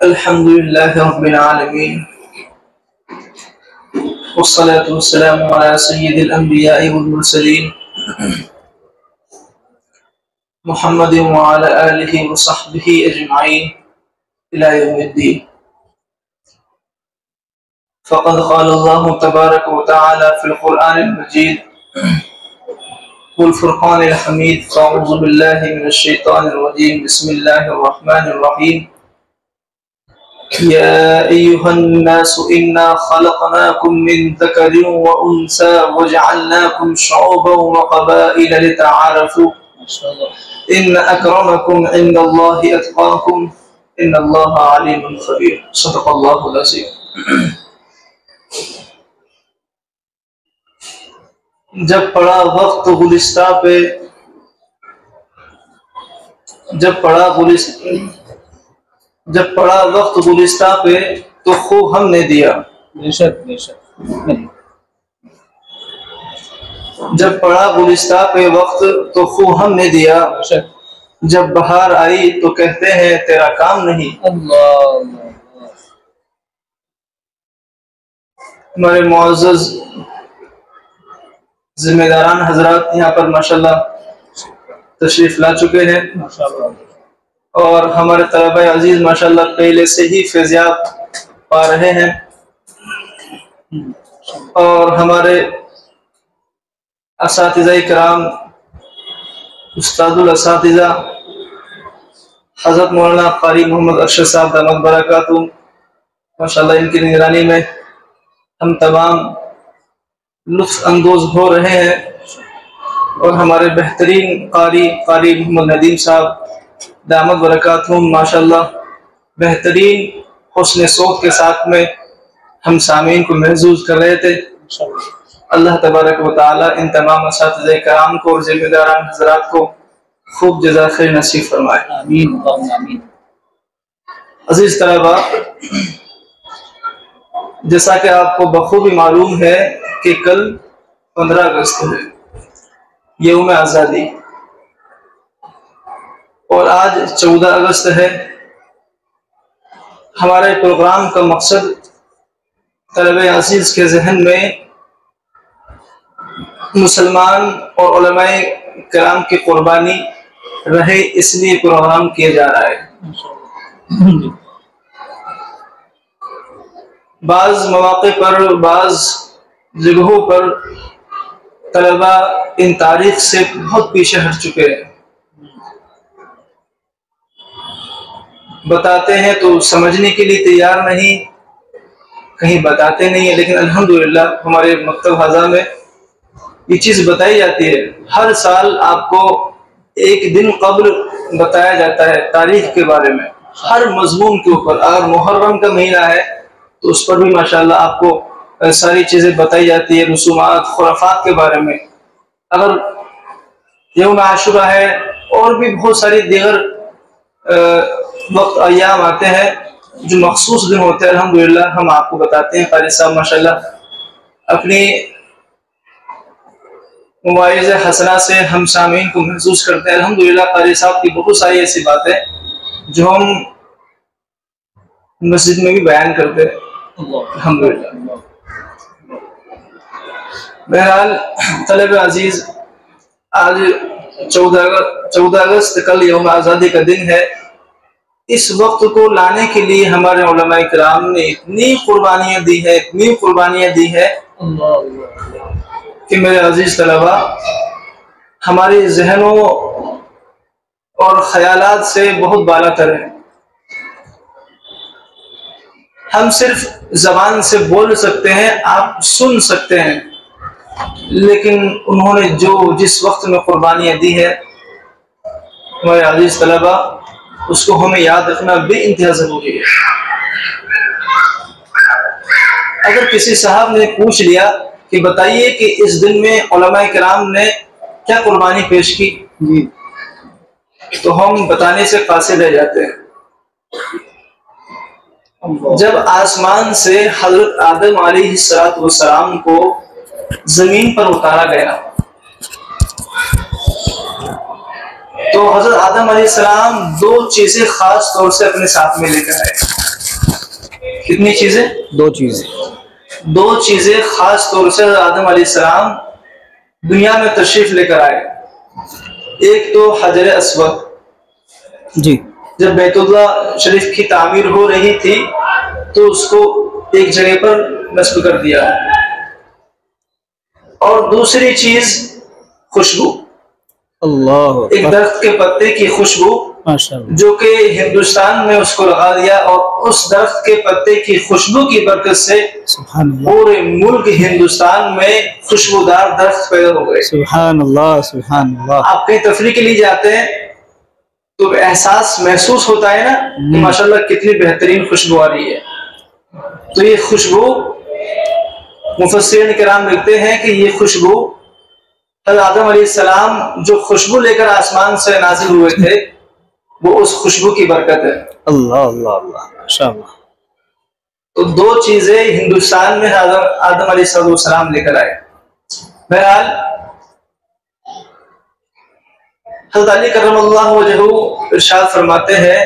अल्हम्दुलिल्लाहि रब्बिल आलमीन वस्सलातु वस्सलामु अला सय्यिदिल अंबिया'i वल मुरसलीन मुहम्मदिन व अला आलिहि व सहबिहि अजमईन इला यौमिद्दीन। फ़क़द क़ाला अल्लाहु तबारक व तआला फ़िल क़ुरआनिल मजीद वल फ़ुरक़ानिल हमीद। अऊज़ु बिल्लाहि मिनश शैतानिर रजीम। बिस्मिल्लाहिर रहमानिर रहीम। या अय्युहन्नासु इन्ना ख़लक़नाकुम मिन ज़करिन व उन्सा वजअलनाकुम शुअबन व क़बाइल लितआरफ़ू इन्न अक्रमकुम इंदल्लाहि अत्क़ाकुम इन्नल्लाहा अलीमुन ख़बीर। सदक़ल्लाहुल अज़ीम। जब पड़ा वक्त गुलिस्ता पे जब पड़ा वक्त गुलिस्ता पे तो खूब हमने दिया। बेशक जब पड़ा गुलिस्ता पे वक्त तो खूब हमने दिया। बेशक। जब बहार आई तो कहते हैं तेरा काम नहीं। हमारे मुअज़्ज़ज़ जिम्मेदारान हजरात यहाँ पर माशाल्लाह तशरीफ ला चुके हैं और हमारे तलबा अजीज माशाल्लाह पहले से ही फैज़याब पा रहे हैं और हमारे असातिज़ा इकराम उस्तादुल असातिज़ा हज़रत मौलाना क़ारी मोहम्मद अरशद साहब दामद बरकातुहू माशाल्लाह इनकी निगरानी में हम तमाम लुत्फ़ अंदोज़ हो रहे हैं और हमारे बेहतरीन क़ारी मोहम्मद नदीम साहब दामद बरकातुहू माशाल्लाह बेहतरीन हुस्न सौत के साथ में हम सामीन को महसूस कर रहे थे। अल्लाह तबारक व तआला इन तमाम असातिज़ा इकराम को और जिम्मेदारान हज़रात को खूब जज़ा खैर नसीब फरमाए। आमीन आमीन। अज़ीज़ तलबा, जैसा कि आपको बखूबी मालूम है कि कल 15 अगस्त है, यौम आज़ादी, और आज 14 अगस्त है। हमारे प्रोग्राम का मकसद तलबे अज़ीज़ के जहन में मुसलमान और उलमाए किराम की कुर्बानी रहे, इसलिए प्रोग्राम किया जा रहा है। बाज़ मौक़े पर बाज़ जगहों पर तलबा इन तारीख से बहुत पीछे हट चुके हैं। बताते हैं तो समझने के लिए तैयार नहीं, कहीं बताते नहीं है, लेकिन अल्हम्दुलिल्लाह हमारे मकतब हाज़ा में ये चीज़ बताई जाती है। हर साल आपको एक दिन कब्ल बताया जाता है तारीख के बारे में, हर मज़मून के ऊपर। अगर मुहर्रम का महीना है तो उस पर भी माशाल्लाह आपको सारी चीज़ें बताई जाती है, रसूमात खुराफात के बारे में। अगर यौम आशुरा है और भी बहुत सारी दीगर वक्त अय्याम आते हैं जो मखसूस दिन होते हैं, अल्हम्दुलिल्लाह हम आपको बताते हैं। क़ारी साहब माशाल्लाह अपनी मुवाइज़ हसना से हम सामीन को महसूस करते हैं। अल्हम्दुलिल्लाह क़ारी साहब की बहुत सारी ऐसी बातें जो हम मस्जिद में भी बयान करते हैं, अल्हम्दुलिल्लाह। बहरहाल तलबे अजीज, आज 14 अगस्त कल यौम आज़ादी का दिन है। इस वक्त को लाने के लिए हमारे उलमाए किराम ने इतनी कुर्बानियाँ दी है कि मेरे अजीज तलबा, हमारे जहनों और ख्यालात से बहुत बाला तर है। हम सिर्फ जबान से बोल सकते हैं, आप सुन सकते हैं, लेकिन उन्होंने जिस वक्त में कुर्बानियाँ दी है हमारे अजीज तलबा, उसको हमें याद रखना बेइंतहा ज़रूरी है। अगर किसी साहब ने पूछ लिया कि बताइए कि इस दिन में उलमाए किराम ने क्या कुर्बानी पेश की, तो हम बताने से कासिर रह जाते हैं। जब आसमान से हज़रत आदम अलैहिस्सलाम को जमीन पर उतारा गया तो हज़रत आदम अलैहिस्सलाम 2 चीजें खास तौर से अपने साथ में लेकर आए। कितनी चीजें? 2 चीजें। 2 चीजें खास तौर से आदम अलैहिस्सलाम दुनिया में तशरीफ लेकर आए। एक तो हजर अस्वद जी। जब बैतुल्लाह शरीफ की तामीर हो रही थी तो उसको एक जगह पर नस्ब कर दिया। और दूसरी चीज खुशबू, अल्लाह, एक दरख्त के पत्ते की खुशबू माशाअल्लाह, जो कि हिंदुस्तान में उसको लगा दिया और उस दरख्त के पत्ते की खुशबू की बरकत से सुभान अल्लाह, पूरे मुल्क हिंदुस्तान में खुशबूदार दरख्त पैदा हो गए। सुभान अल्लाह, सुभान अल्लाह। आप कहीं तफरीह के लिए जाते हैं तो एहसास महसूस होता है ना कि माशाल्लाह कितनी बेहतरीन खुशबू आ रही है। तो ये खुशबू मुफस्सिरीन किराम लिखते हैं कि ये खुशबू हज़रत आदम अलैहिस्सलाम जो खुशबू लेकर आसमान से नाजिल हुए थे वो उस खुशबू की बरकत है। अल्लाह अल्लाह अल्लाह, माशाअल्लाह। तो 2 चीजें हिंदुस्तान में आदम अलैहिस्सलाम लेकर आए। बहरहाल हज़रत अली करमल्लाहु वजहू इरशाद फरमाते हैं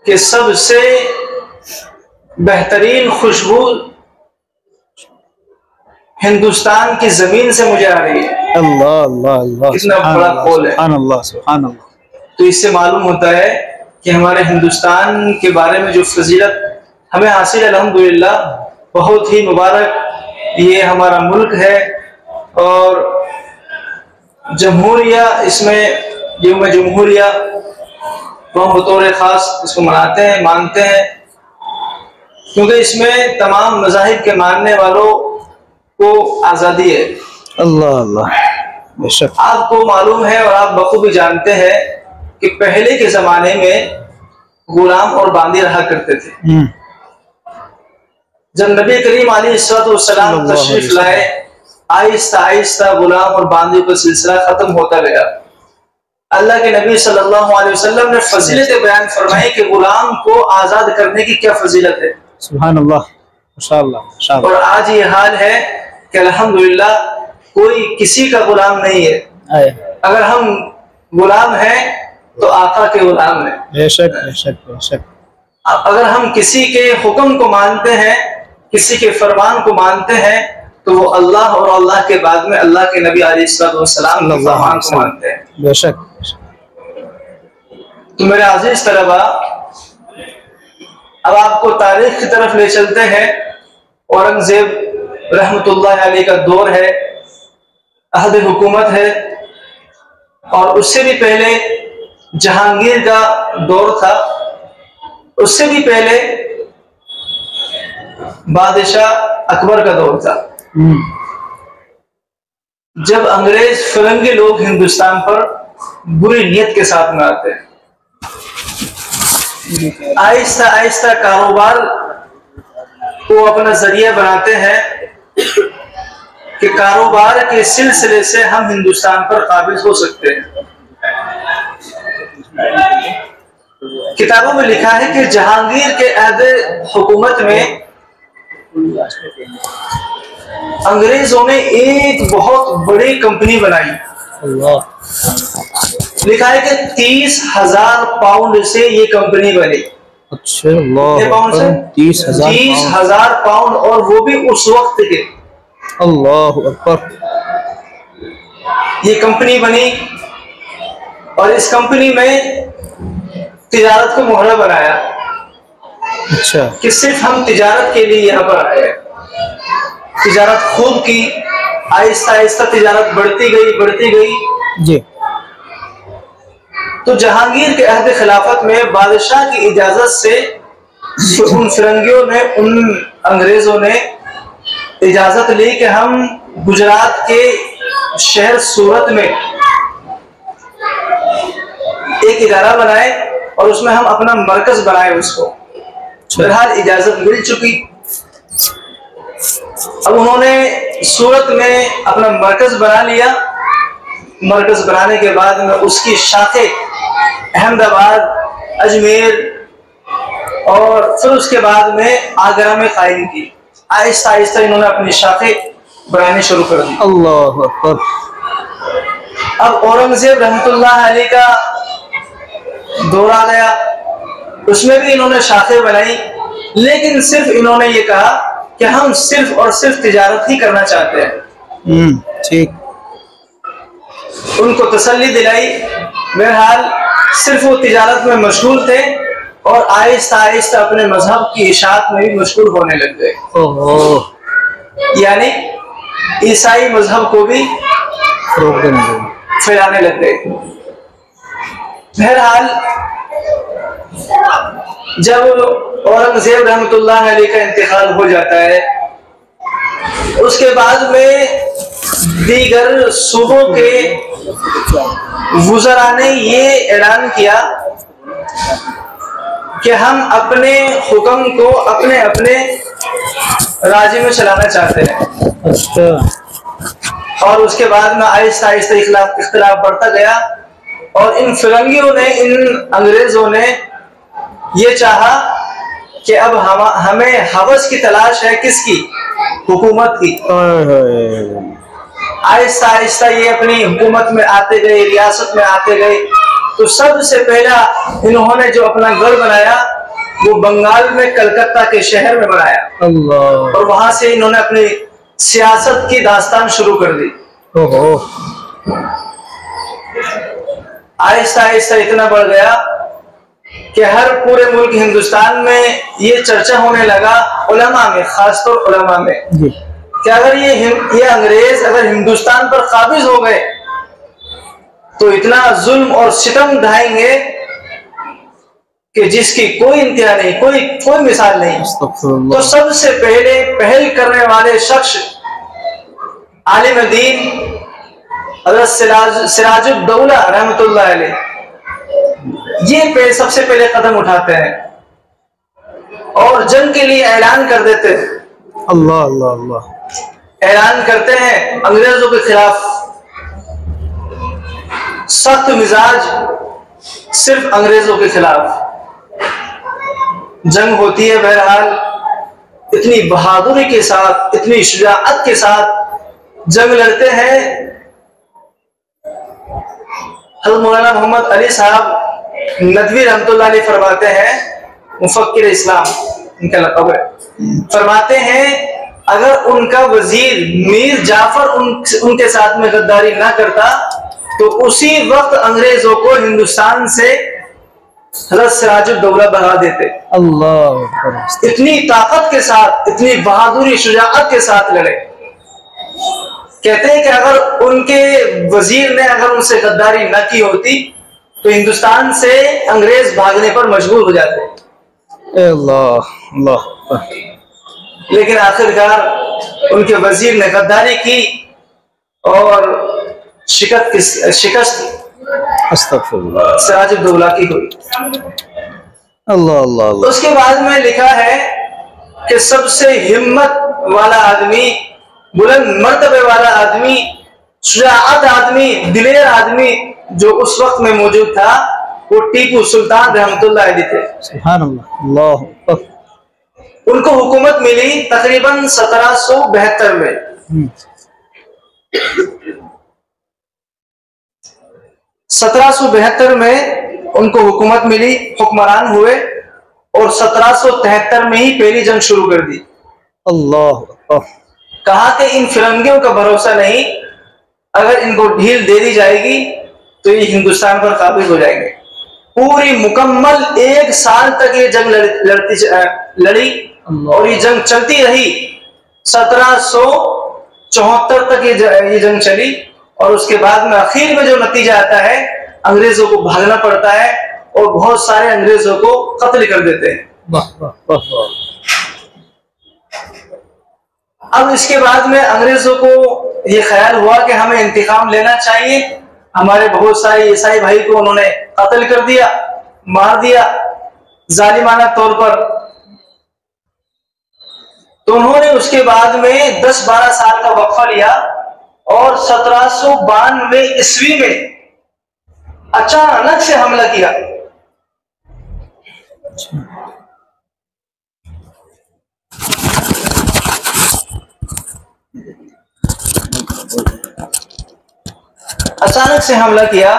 कि सबसे बेहतरीन खुशबू हिंदुस्तान की जमीन से मुझे आ रही है। अल्लाह अल्लाह अल्लाह, कितना बड़ा कौल है। सुभान अल्लाह, सुभान अल्लाह। तो इससे मालूम होता है कि हमारे हिंदुस्तान के बारे में जो फजीलत हमें हासिल, अल्हम्दुलिल्लाह, बहुत ही मुबारक ये हमारा मुल्क है। और जमहूरिया, इसमें यौम जमहूरिया तो हम बतौर ख़ास इसको मनाते हैं, मानते हैं, क्योंकि इसमें तमाम मज़ाहिब के मानने वालों को आज़ादी है। अल्लाह अल्लाह, बेशक। आपको मालूम है और आप बखूबी जानते हैं कि पहले के ज़माने में गुलाम और बांदी रहा करते थे। जब नबी करीम अलैहिस्सलाम तशरीफ लाए, आहिस्ता आहिस्ता गुलाम और बांदी का सिलसिला खत्म होता गया। अल्लाह के नबी सल्लल्लाहु अलैहि वसल्लम ने फजीलत बयान फरमाई कि गुलाम को आजाद करने की क्या फजीलत है। सुभान अल्लाह, माशाअल्लाह, माशाअल्लाह। और आज ये हाल है कि अल्हम्दुलिल्लाह कोई किसी का गुलाम नहीं है। अगर हम गुलाम हैं तो आका के गुलाम हैं। बेशक बेशक बेशक। अगर हम किसी के हुक्म को मानते हैं, किसी के फरमान को मानते हैं, तो वो अल्लाह और अल्लाह के बाद में अल्लाह के नबी अलैहिस्सलाम के फरमान को मानते हैं। बेशक। तो मेरे अजीज तलबा, अब आपको तारीख की तरफ ले चलते हैं। औरंगजेब रहमतुल्लाह अलैह का दौर है, अहद हुकूमत है, और उससे भी पहले जहांगीर का दौर था, उससे भी पहले बादशाह अकबर का दौर था। जब अंग्रेज फिरंगी लोग हिंदुस्तान पर बुरी नीयत के साथ में आते हैं, आहिस्ता आहिस्ता कारोबार को अपना जरिया बनाते हैं कि कारोबार के सिलसिले से हम हिंदुस्तान पर काबिज हो सकते हैं। किताबों में लिखा है कि जहांगीर के अहद हुकूमत में अंग्रेजों ने एक बहुत बड़ी कंपनी बनाई। लिखा है कि 30,000 पाउंड से ये कंपनी बनी। अच्छा, पाउंड से 30,000 पाउंड, और वो भी उस वक्त के। अल्लाह अकबर। ये कंपनी बनी और इस कंपनी में तिजारत को मोहरा बनाया। अच्छा, कि सिर्फ हम तिजारत के लिए यहाँ पर आए। तिजारत खूब की, आहिस्ता आहिस्ता तिजारत बढ़ती गई जी। तो जहांगीर के अहद खिलाफत में बादशाह की इजाजत से उन फिरंगियों ने, उन अंग्रेजों ने इजाजत ली कि हम गुजरात के शहर सूरत में एक इदारा बनाए और उसमें हम अपना मरकज बनाए उसको। बहरहाल इजाजत मिल चुकी। अब उन्होंने सूरत में अपना मरकज बना लिया। मरकज बनाने के बाद में उसकी शाखें अहमदाबाद, अजमेर और फिर उसके बाद में आगरा में कायम की। आहिस्ता आहिस्ता इन्होंने अपनी शाखें बनानी शुरू कर दी। अल्लाह अकबर। अब औरंगजेब रहमतुल्लाह अलैह का दौर आ गया। उसमें भी इन्होंने शाखें बनाई, लेकिन सिर्फ इन्होंने ये कहा कि हम सिर्फ और सिर्फ तिजारत ही करना चाहते हैं। ठीक। उनको तसल्ली दिलाई। बहरहाल सिर्फ वो तिजारत में मशगूल थे और आहिस्ता आहिस्ता अपने मजहब की इशाअत में भी मशगूल होने लग गए, यानी ईसाई मजहब को भी फैलाने लग गए। बहरहाल जब औरंगजेब रहमतुल्लाह अलैह का इंतकाल हो जाता है, उसके बाद में दीगर सूबों के वुज़रा ने ये ऐलान किया कि हम अपने हुक्म को अपने अपने राज्य में चलाना चाहते हैं। अच्छा। और उसके बाद में आहिस्ता आहिस्ता इख्तिलाफ बढ़ता गया और इन फिरंगियों ने, इन अंग्रेजों ने ये चाहा कि अब हमें हवस की तलाश है, किसकी? हुकूमत की। आहिस्ता आहिस्ता ये अपनी हुकूमत में आते गए, रियासत में आते गए। तो सबसे पहला इन्होंने जो अपना गढ़ बनाया वो बंगाल में कलकत्ता के शहर में बनाया। अल्लाह। और वहां से इन्होंने अपनी सियासत की दास्तान शुरू कर दी। आहिस्ता आहिस्ता इतना बढ़ गया कि हर पूरे मुल्क हिंदुस्तान में ये चर्चा होने लगा, उलमा में, खासतौर उलमा में, कि अगर ये अंग्रेज अगर हिंदुस्तान पर काबिज हो गए तो इतना जुल्म और सितम ढाएंगे कि जिसकी कोई इंतहा नहीं, कोई मिसाल नहीं। तो सबसे पहले पहल करने वाले शख्स आलिम दीन हज़रत सिराजुद्दौला रहमतुल्लाह अलैह, ये सबसे पहले कदम उठाते हैं और जंग के लिए ऐलान कर देते हैं। अल्लाह अल्लाह अल्लाह। ऐलान करते हैं अंग्रेजों के खिलाफ। सख्त मिजाज, सिर्फ अंग्रेजों के खिलाफ जंग होती है। बहरहाल इतनी बहादुरी के साथ, इतनी शुजाअत के साथ जंग लड़ते हैं। हज़रत मौलाना मोहम्मद अली साहब नदवी रहमतुल्लाह अलैह फरमाते हैं, मुफक्किर इस्लाम इनका लक़ब है, फरमाते हैं अगर उनका वजीर मीर जाफर उनके साथ में गद्दारी ना करता तो उसी वक्त अंग्रेजों को हिंदुस्तान से हज़रत सिराजुद्दौला भगा देते। अल्लाह। इतनी ताकत के साथ, इतनी बहादुरी शुजाअत के साथ लड़े। कहते हैं कि अगर उनके वजीर ने अगर उनसे गद्दारी न की होती तो हिंदुस्तान से अंग्रेज भागने पर मजबूर हो जाते। अल्लाह अल्लाह। लेकिन आखिरकार उनके वजीर ने गद्दारी की और शिकस्त अस्तगफिरुल्लाह सिराजुद्दौला की हुई। अल्लाह अल्लाह। उसके बाद में लिखा है कि सबसे हिम्मत वाला आदमी, बुलंद मर्तबे वाला आदमी, शुजाअत आदमी, दिलेर आदमी जो उस वक्त में मौजूद था वो टीपू सुल्तान रहमतुल्लाह अलैह थे। सुभान अल्लाह। अल्लाह। उनको हुकूमत मिली तकरीबन 1772 में। 1772 में उनको हुकूमत मिली, हुक्मरान हुए और 1773 में ही पहली जंग शुरू कर दी। अल्लाह। कहा कि इन फिरंगियों का भरोसा नहीं, अगर इनको ढील दे दी जाएगी तो ये हिंदुस्तान पर काबिज हो जाएंगे। पूरी मुकम्मल 1 साल तक ये जंग लड़ी और ये जंग चलती रही। 1774 तक ये जंग चली और उसके बाद में आखिर में जो नतीजा आता है, अंग्रेजों को भागना पड़ता है और बहुत सारे अंग्रेजों को कत्ल कर देते हैं। वाह वाह वाह। अब इसके बाद में अंग्रेजों को ये ख्याल हुआ कि हमें इंतकाम लेना चाहिए। हमारे बहुत सारे ईसाई भाई को उन्होंने कत्ल कर दिया, मार दिया जालिमाना तौर पर। तो उन्होंने उसके बाद में 10-12 साल का वक्फा लिया और 1792 ईस्वी में अचानक से हमला किया। अचानक से हमला किया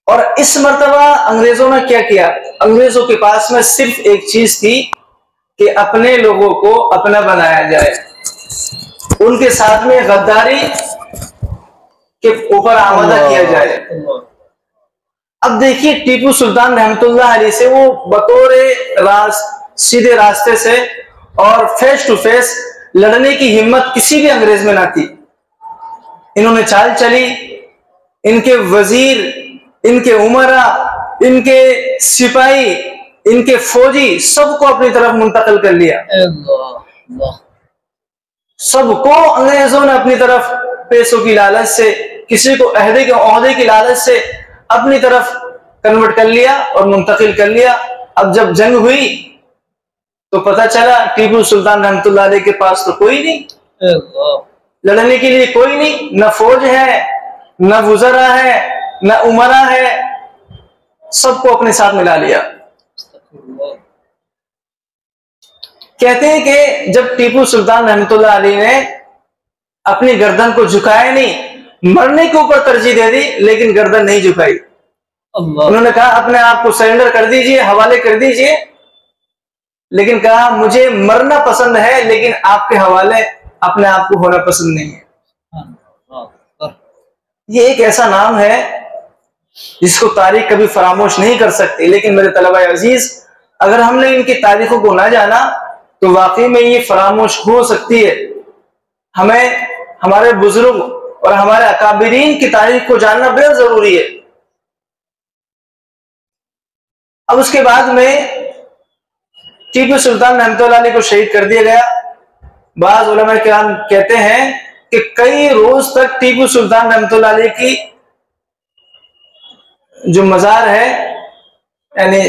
और इस मर्तबा अंग्रेजों ने क्या किया, अंग्रेजों के पास में सिर्फ एक चीज थी कि अपने लोगों को अपना बनाया जाए, उनके साथ में गद्दारी के ऊपर आमादा किया जाए। अब देखिए टीपू सुल्तान रहमतुल्लाह अलैह से वो बतौर सीधे रास्ते से और फेस टू फेस लड़ने की हिम्मत किसी भी अंग्रेज में ना थी। इन्होंने चाल चली, इनके वजीर, इनके उमरा, इनके सिपाही, इनके फौजी सबको अपनी तरफ मुंतकिल कर लिया। सबको अंग्रेजों ने अपनी तरफ पैसों की लालच से, किसी को ओहदे की लालच से अपनी तरफ कन्वर्ट कर लिया और मुंतकिल कर लिया। अब जब जंग हुई तो पता चला टीपू सुल्तान रहमतुल्लाह अलैह के पास तो कोई नहीं, लड़ने के लिए कोई नहीं, न फौज है, न वुज़रा है, न उमरा है, सबको अपने साथ मिला लिया। कहते हैं कि जब टीपू सुल्तान रहमतुल्लाह अलैह ने अपनी गर्दन को झुकाया नहीं, मरने के ऊपर तरजीह दे दी लेकिन गर्दन नहीं झुकाई। उन्होंने कहा अपने आप को सरेंडर कर दीजिए, हवाले कर दीजिए, लेकिन कहा मुझे मरना पसंद है लेकिन आपके हवाले अपने आप को होना पसंद नहीं है। ये एक ऐसा नाम है जिसको तारीख कभी फरामोश नहीं कर सकती। लेकिन मेरे तलबा अजीज, अगर हमने इनकी तारीखों को ना जाना तो वाकई में ये फरामोश हो सकती है। हमें हमारे बुजुर्ग और हमारे अकाबिरीन की तारीख को जानना बेहद जरूरी है। अब उसके बाद में टीपू सुल्तान रहमतुल्लाह अलैह को शहीद कर दिया गया। बाज़ उलमा किराम कहते हैं कि कई रोज तक टीपू सुल्तान रहमतुल्लाह अलैह की जो मजार है यानी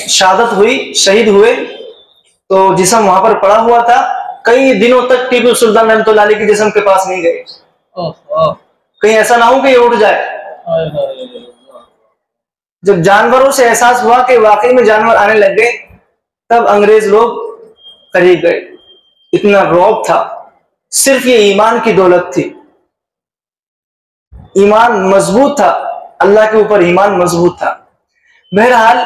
शहादत हुई, शहीद हुए, तो जिस्म वहां पर पड़ा हुआ था। कई दिनों तक टीपू सुल्तान रहमतुल्लाह अलैह के जिस्म के पास नहीं गए, कहीं ऐसा ना हो कि ये उड़ जाए। जब जानवरों से एहसास हुआ कि वाकई में जानवर आने लग गए, तब अंग्रेज लोग करीब गए। इतना रौब था, सिर्फ ये ईमान की दौलत थी, ईमान मजबूत था, अल्लाह के ऊपर ईमान मजबूत था। बहरहाल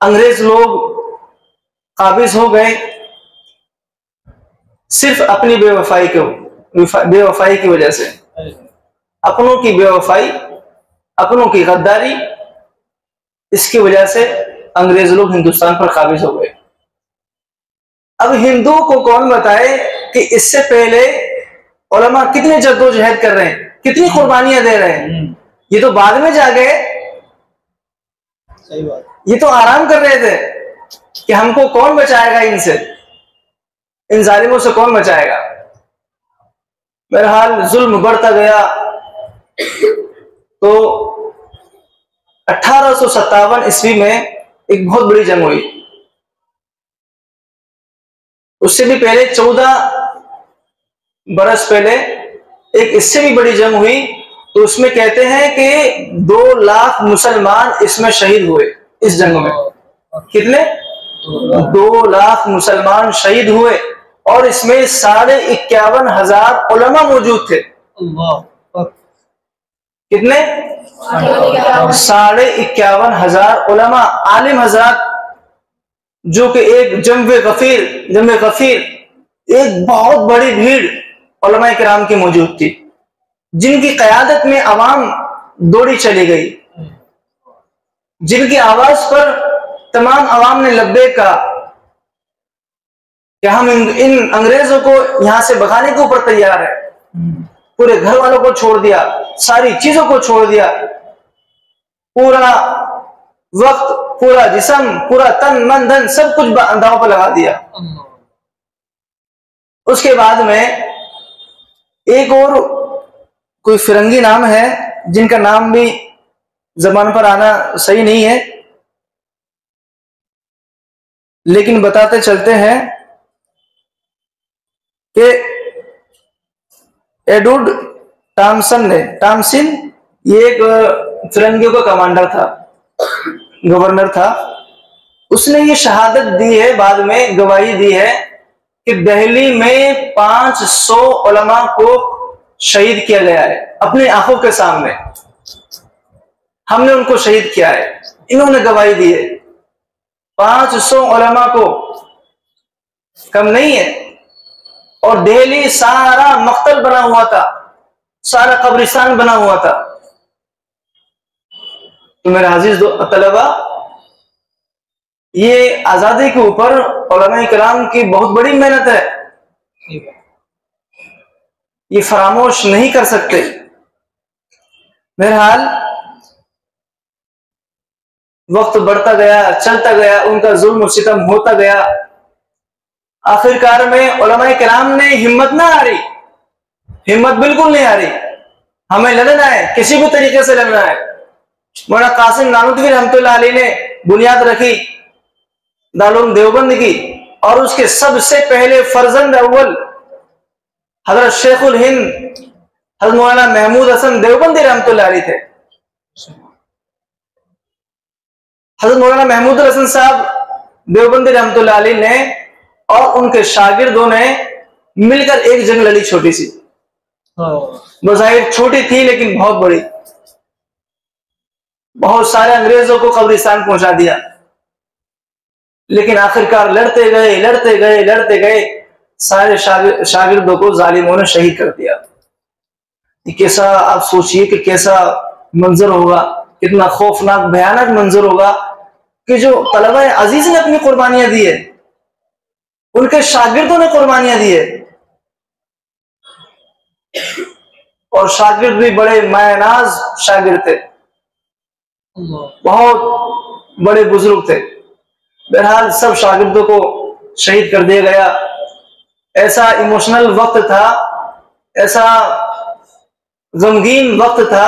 अंग्रेज लोग काबिज हो गए सिर्फ अपनी बेवफाई की वजह से, अपनों की बेवफाई, अपनों की गद्दारी, इसकी वजह से अंग्रेज लोग हिंदुस्तान पर काबिज हो गए। अब हिंदुओं को कौन बताए कि इससे पहले उलमा कितनी जद्दोजहद कर रहे हैं, कितनी कुर्बानियां दे रहे हैं। ये तो बाद में जा गए, सही बात। ये तो आराम कर रहे थे कि हमको कौन बचाएगा इनसे, इन जालिमों से कौन बचाएगा। बहरहाल जुल्म बढ़ता गया तो 1857 ईस्वी में एक बहुत बड़ी जंग हुई। उससे भी पहले 14 बरस पहले एक इससे भी बड़ी जंग हुई। तो उसमें कहते हैं कि 2 लाख मुसलमान इसमें शहीद हुए। इस जंग में कितने? 2 लाख मुसलमान शहीद हुए और इसमें 51,500 उलमा मौजूद थे। कितने? 51,500 उलमा आलिम हजरात, जो कि एक जम्वे गफीर एक बहुत बड़ी भीड़ उलमा किराम की मौजूद थी, जिनकी क़यादत में अवाम दौड़ी चली गई, जिनकी आवाज पर तमाम अवाम ने लब्बैक कहा कि हम इन अंग्रेजों को यहां से भगाने के ऊपर तैयार है। पूरे घर वालों को छोड़ दिया, सारी चीजों को छोड़ दिया, पूरा वक्त, पूरा जिस्म, पूरा तन मन धन सब कुछ दांव पर लगा दिया। उसके बाद में एक और कोई फिरंगी नाम है जिनका नाम भी जबान पर आना सही नहीं है, लेकिन बताते चलते हैं कि एडवर्ड टॉमसिन ये एक फिरंगियों का कमांडर था, गवर्नर था। उसने ये शहादत दी है, बाद में गवाही दी है कि दिल्ली में 500 उलमा को शहीद किया गया है अपनी आंखों के सामने। हमने उनको शहीद किया है, इन्होंने गवाही दी है। 500 उलमा को कम नहीं है। और दिल्ली सारा मक्तल बना हुआ था, सारा कब्रिस्तान बना हुआ था। तो मेरे अजीज तलबा, ये आजादी के ऊपर उलमा इकराम की बहुत बड़ी मेहनत है, ये फरामोश नहीं कर सकते। बहरहाल वक्त बढ़ता गया, चलता गया, उनका जुल्म सितम होता गया। आखिरकार में उलमा किराम ने हिम्मत ना हारी, हिम्मत बिल्कुल नहीं हारी। हमें लड़ना है, किसी भी तरीके से लड़ना है। मौलाना कासिम नानूतवी रहमतुल्लाह अलैह ने बुनियाद रखी दारुल देवबंद की, और उसके सबसे पहले फर्जंद अव्वल हजरत शेखुल हिंद हजरत मौलाना महमूद हसन देवबंदी रहमतुल्लाह अलैह थे। हजरत मौलाना महमूद हसन साहब देवबंदी रहमतुल्लाह अलैह ने और उनके शागिर्दों ने मिलकर एक जंग लड़ी, छोटी सी, बज़ाहिर छोटी थी लेकिन बहुत बड़ी। बहुत सारे अंग्रेजों को कब्रिस्तान पहुंचा दिया, लेकिन आखिरकार लड़ते गए लड़ते गए लड़ते गए, सारे शागिर्दों को जालिमों ने शहीद कर दिया। कैसा, आप सोचिए कि कैसा मंजर होगा, कितना खौफनाक भयानक मंजर होगा कि जो तलबा अजीज ने अपनी कुर्बानियां दी है, उनके शागिर्दों ने कुर्बानियां दी है। और शागिर्द भी बड़े मायनाज शागिर्द थे, बहुत बड़े बुजुर्ग थे। बहरहाल सब शागिर्दों को शहीद कर दिया गया। ऐसा इमोशनल वक्त था, ऐसा गमगीन वक्त था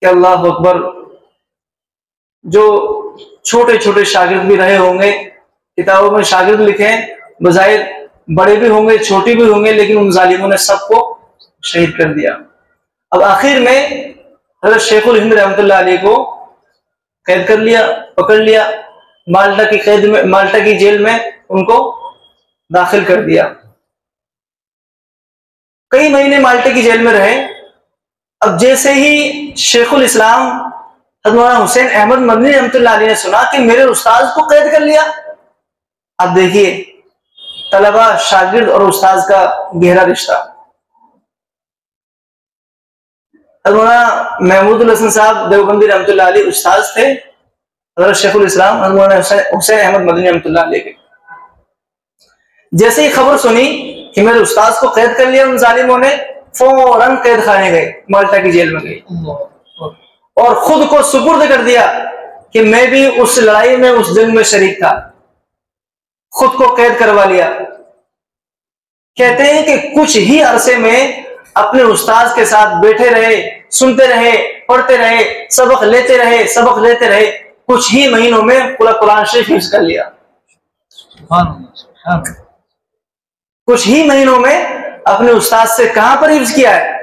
कि अल्लाह अकबर, जो छोटे छोटे शागिर्द भी रहे होंगे, किताबों में शागिर्द लिखे, बजाय बड़े भी होंगे छोटे भी होंगे, लेकिन उन जालिमों ने सबको शहीद कर दिया। अब आखिर में हज़रत शेखुल हिंद रहमतुल्लाह अलैह को कैद कर लिया, पकड़ लिया, माल्टा की कैद में, माल्टा की जेल में उनको दाखिल कर दिया। कई महीने माल्टे की जेल में रहे। अब जैसे ही शेखुल इस्लाम हज़रत मौलाना हुसैन अहमद मदनी रहमतुल्लाह अलैह ने सुना कि मेरे उस्ताद को कैद कर लिया, अब देखिए तलबा, शागिर्द और उस्ताद का गहरा रिश्ता। मौलाना महमूद हसन साहब देवबंदी रहमतुल्लाह अलैह उस्ताद थे हज़रत शेखुल इस्लाम हज़रत मौलाना हुसैन अहमद मदनी रहमतुल्लाह अलैह के। जैसे ही खबर सुनी कि मेरे उस्ताद को कैद कर लिया उन जालिमों ने, फौरन कैद खाने गए, माल्टा की जेल में गए और खुद को सुपुर्द कर दिया कि मैं भी उस लड़ाई में, उस जंग में शरीक था। खुद को कैद करवा लिया। कहते हैं कि कुछ ही अरसे में अपने उस्ताद के साथ बैठे रहे, सुनते रहे, पढ़ते रहे, सबक लेते रहे, सबक लेते रहे। कुछ ही महीनों में पूरा कुरान शरीफ हिफ्ज कर लिया। कुछ ही महीनों में अपने उस्ताद से कहां पर हिफ्ज किया है?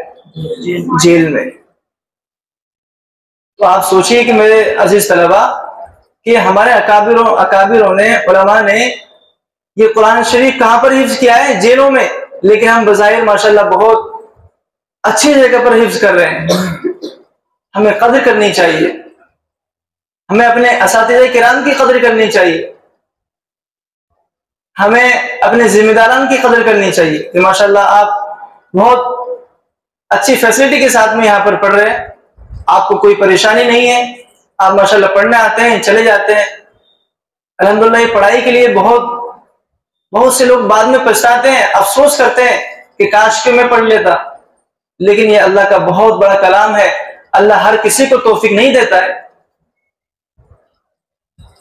जेल में। तो आप सोचिए कि मेरे अजीज तलबा, कि हमारे अकाबिरों ने, उलमा ने ये कुरान शरीफ कहां पर हिफ्ज किया है? जेलों में। लेकिन हम बज़ाहिर माशाल्लाह बहुत अच्छी जगह पर हिफ्ज कर रहे हैं। हमें कदर करनी चाहिए, हमें अपने असातिज़े किराम की कदर करनी चाहिए, हमें अपने जिम्मेदारान की कदर करनी चाहिए कि माशाल्लाह आप बहुत अच्छी फैसिलिटी के साथ में यहाँ पर पढ़ रहे हैं, आपको कोई परेशानी नहीं है, आप माशाल्लाह पढ़ने आते हैं, चले जाते हैं। अल्हम्दुलिल्लाह ये पढ़ाई के लिए बहुत से लोग बाद में पछताते हैं, अफसोस करते हैं कि काश कि मैं पढ़ लेता। लेकिन ये अल्लाह का बहुत बड़ा कलाम है। अल्लाह हर किसी को तौफीक नहीं देता है।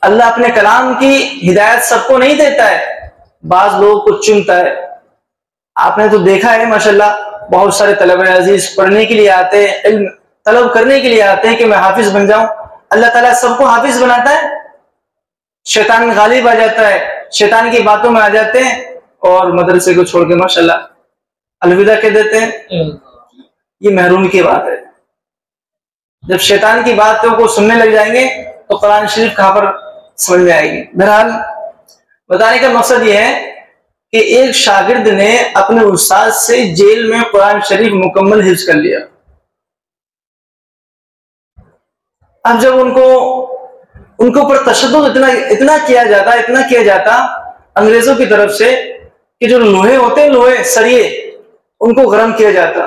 अल्लाह अपने कलाम की हिदायत सबको नहीं देता है, बाज लोगों को चुनता है। आपने तो देखा है माशाल्लाह, बहुत सारे तलबे अजीज पढ़ने के लिए आते हैं, इल्म तलब करने के लिए आते हैं कि मैं हाफिज बन जाऊं। अल्लाह ताला सबको हाफिज बनाता है, शैतान गालिब आ जाता है, शैतान की बातों में आ जाते हैं और मदरसे को छोड़ के माशाल्लाह अलविदा कह देते हैं। ये महरूमी की बात है। जब शैतान की बातों को सुनने लग जाएंगे तो कुरान शरीफ कहां पर समझ में आएगी। बहरहाल बताने का मकसद यह है कि एक शागिर्द ने अपने उस्ताद से जेल में कुरान शरीफ मुकम्मल हिफ्ज कर लिया। अब जब उनके ऊपर तशद्दुद इतना किया जाता अंग्रेजों की तरफ से कि जो लोहे होते हैं, लोहे सरिये, उनको गर्म किया जाता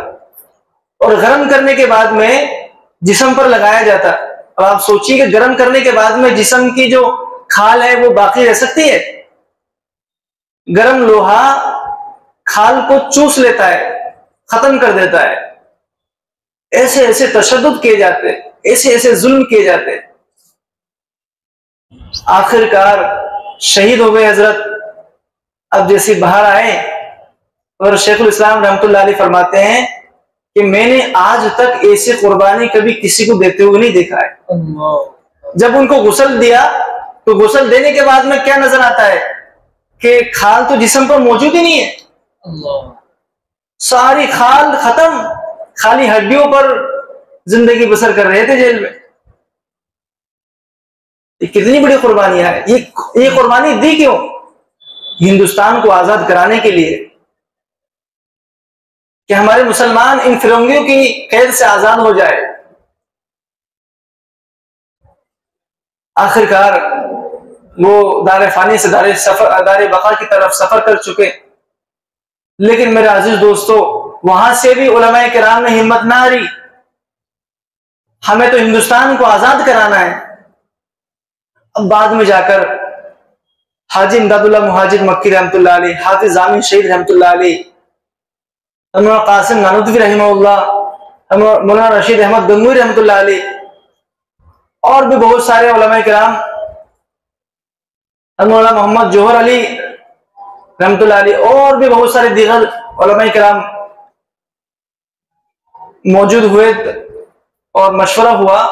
और गर्म करने के बाद में जिस्म पर लगाया जाता। अब आप सोचिए कि गर्म करने के बाद में जिस्म की जो खाल है वो बाकी रह सकती है? गर्म लोहा खाल को चूस लेता है, खत्म कर देता है। ऐसे ऐसे तशद्दुद किए जाते, ऐसे ऐसे जुल्म किए जाते, आखिरकार शहीद हो गए हजरत। अब जैसे बाहर आए और शेखुल इस्लाम रहमतुल्लाह अलैह फरमाते हैं कि मैंने आज तक ऐसी कुर्बानी कभी किसी को देते हुए नहीं देखा है। जब उनको गुस्ल दिया तो गुस्ल देने के बाद में क्या नजर आता है कि खाल तो जिस्म पर मौजूद ही नहीं है, सारी खाल खत्म, खाली हड्डियों पर जिंदगी बसर कर रहे थे जेल में। ये कितनी बड़ी कुर्बानियां है। ये कुर्बानी दी क्यों? हिंदुस्तान को आजाद कराने के लिए, कि हमारे मुसलमान इन फिरंगियों की कैद से आजाद हो जाए। आखिरकार वो दारे फानी से दारे बका की तरफ सफर कर चुके, लेकिन मेरे अजीज दोस्तों, वहां से भी उलमाए किराम ने हिम्मत ना हारी। हमें तो हिंदुस्तान को आजाद कराना है। अब बाद में जाकर हाजी इमदादुल्लाह मुहाजिर मक्की रहमतुल्लाह अलैह, हाफिज जामिन शहीद रहमतुल्लाह अलैह, मौलाना कासिम नानूतवी रहमतुल्लाह, मौलाना रशीद अहमद गंगोई रहमतुल्लाह अलैह, और भी बहुत सारे उलमाए किराम, मौलाना मोहम्मद जोहर अली रहमतुल्लाह अलैह, और भी बहुत सारे दीगर उलमाए किराम मौजूद हुए और मशवरा हुआ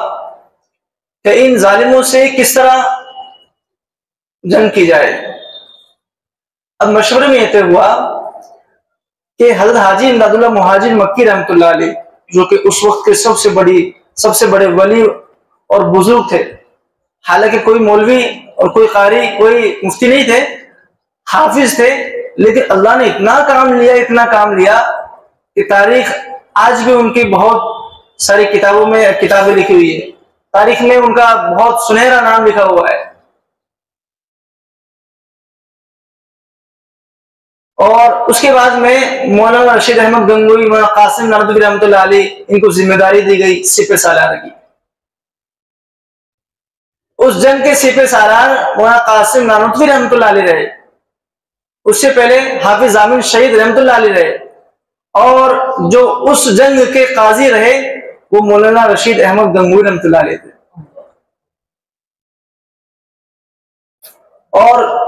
कि इन जालिमों से किस तरह जंग की जाए। अब मशवरे में यह तय हुआ कि हजरत हाजी इमदादुल्लाह मुहाजिर मक्की रहमतुल्लाह अलैह, जो कि उस वक्त के सबसे बड़े वली और बुजुर्ग थे, हालांकि कोई मौलवी और कोई कारी, कोई मुफ्ती नहीं थे, हाफिज थे, लेकिन अल्लाह ने इतना काम लिया कि तारीख आज भी उनकी बहुत सारी किताबों में किताबें लिखी हुई है, तारीख में उनका बहुत सुनहरा नाम लिखा हुआ है। और उसके बाद में मौलाना रशीद अहमद गंगोई, मौलाना कासिम नानूतवी रहमतुल्लाह अलैह, इनको जिम्मेदारी दी गई सिपह सालार की। उस जंग के सिपह सालार मौलाना कासिम नानूतवी रहमतुल्लाह अलैह रहे, उससे पहले हाफिज जामिन शहीद रहमतुल्लाह अलैह रहे, और जो उस जंग के काजी रहे वो मौलाना रशीद अहमद गंगोई रहमतुल्लाह अलैह थे। और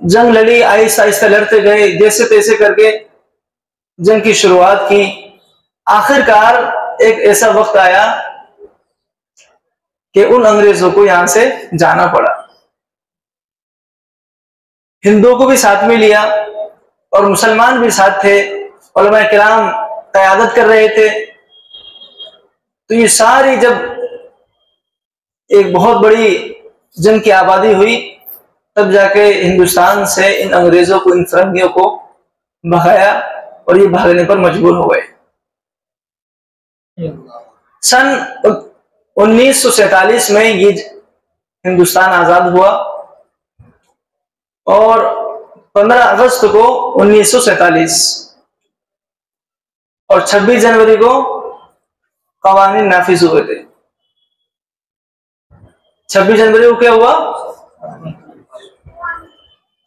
जंग लड़ी, आहिस्ता आहिस्ता लड़ते गए, जैसे तैसे करके जंग की शुरुआत की। आखिरकार एक ऐसा वक्त आया कि उन अंग्रेजों को यहां से जाना पड़ा। हिंदुओं को भी साथ में लिया और मुसलमान भी साथ थे, उलमा किराम क़यादत कर रहे थे। तो ये सारी जब एक बहुत बड़ी जंग की आबादी हुई, तब जाके हिंदुस्तान से इन अंग्रेजों को, इन फिरंगियों को भगाया और ये भागने पर मजबूर हो गए। सन 1947 में ये हिंदुस्तान आजाद हुआ और 15 अगस्त को 1947 और 26 जनवरी को कवानीन नाफिज हुए थे। 26 जनवरी को क्या हुआ?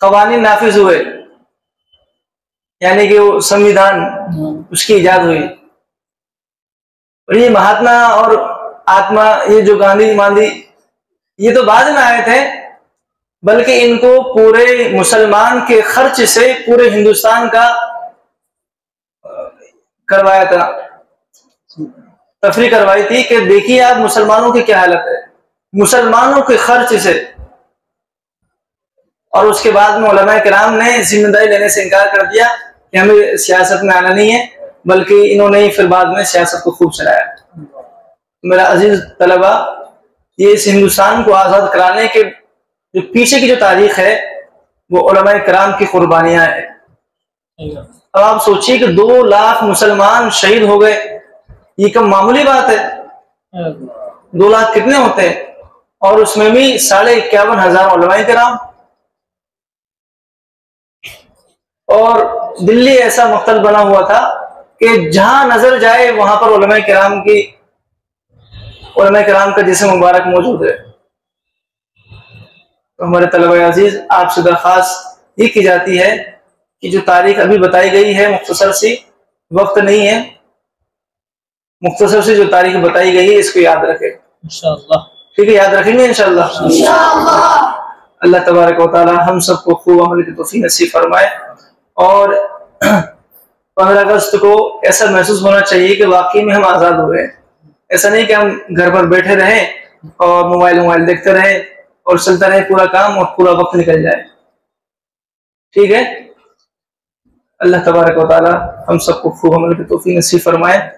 कवानीन नाफिज हुए, यानी कि वो संविधान, उसकी इजाद हुई। और ये महात्मा और आत्मा, ये जो गांधी ये तो बाद में आए थे, बल्कि इनको पूरे मुसलमान के खर्च से पूरे हिंदुस्तान का करवाया था, तफरीक करवाई थी कि देखिए आप मुसलमानों की क्या हालत है, मुसलमानों के खर्च से। और उसके बाद में उलमा किराम ने जिम्मेदारी लेने से इनकार कर दिया कि हमें सियासत में आना नहीं है, बल्कि इन्होंने ही फिर बाद में सियासत को खूब चलाया। मेरा अजीज तलबा, ये इस हिंदुस्तान को आज़ाद कराने के जो पीछे की जो तारीख है वो उलमा किराम की कुर्बानियां है। अब आप सोचिए कि 2 लाख मुसलमान शहीद हो गए, ये कम मामूली बात है? 2 लाख कितने होते हैं, और उसमें भी 51,500 उलमाए किराम। और दिल्ली ऐसा मक्तल बना हुआ था कि जहां नजर जाए वहां पर उलमाए किराम का जिस्म मुबारक मौजूद है। तो हमारे तलबा अजीज, आपसे दरख्वास्त ये की जाती है कि जो तारीख अभी बताई गई है, मुख्तसर सी, वक्त नहीं है, मुख्तसर से जो तारीख बताई गई है इसको याद रखें इंशाअल्लाह। ठीक है, याद रखेंगे इंशाअल्लाह। अल्लाह तबारक व तआला हम सबको खूब अमल की तौफीक नसीब फरमाए। और 15 अगस्त को ऐसा महसूस होना चाहिए कि वाकई में हम आज़ाद हो गए। ऐसा नहीं कि हम घर पर बैठे रहें और मोबाइल देखते रहें और चलता रहे पूरा काम और पूरा वक्त निकल जाए। ठीक है, अल्लाह तबारक व तआला हम सबको खूब अमल की तौफीक नसीब फरमाए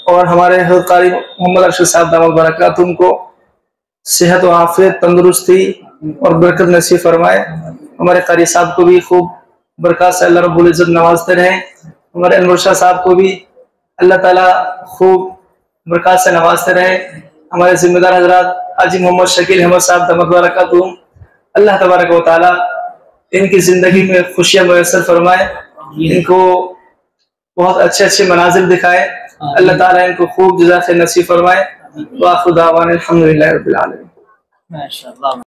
और हमारे हज़रत कारी मोहम्मद अरशद साहब दामद बरकातुहू उनको सेहत व आफियत, तंदुरुस्ती और बरकत नसीब फरमाए। हमारे कारी साहब को भी खूब बरकत से अल्लाह रब्बुल इज्जत नवाजते रहे। हमारे अनवर शाह साहब को भी अल्लाह ताला खूब बरकत से नवाजते रहे। हमारे जिम्मेदार हजरात हाजी मोहम्मद शकील अहमद साहब दामद बरकातुहू, अल्लाह तबारक व तआला इनकी जिंदगी में खुशियां मुयस्सर फरमाए, इनको बहुत अच्छे अच्छे मनाजिर दिखाए। अल्लाह ताला इनको खूब जज़ा खैर नसीब फरमाए। व आखिर दावाना अल्हम्दुलिल्लाहि रब्बिल आलमीन। माशाअल्लाह।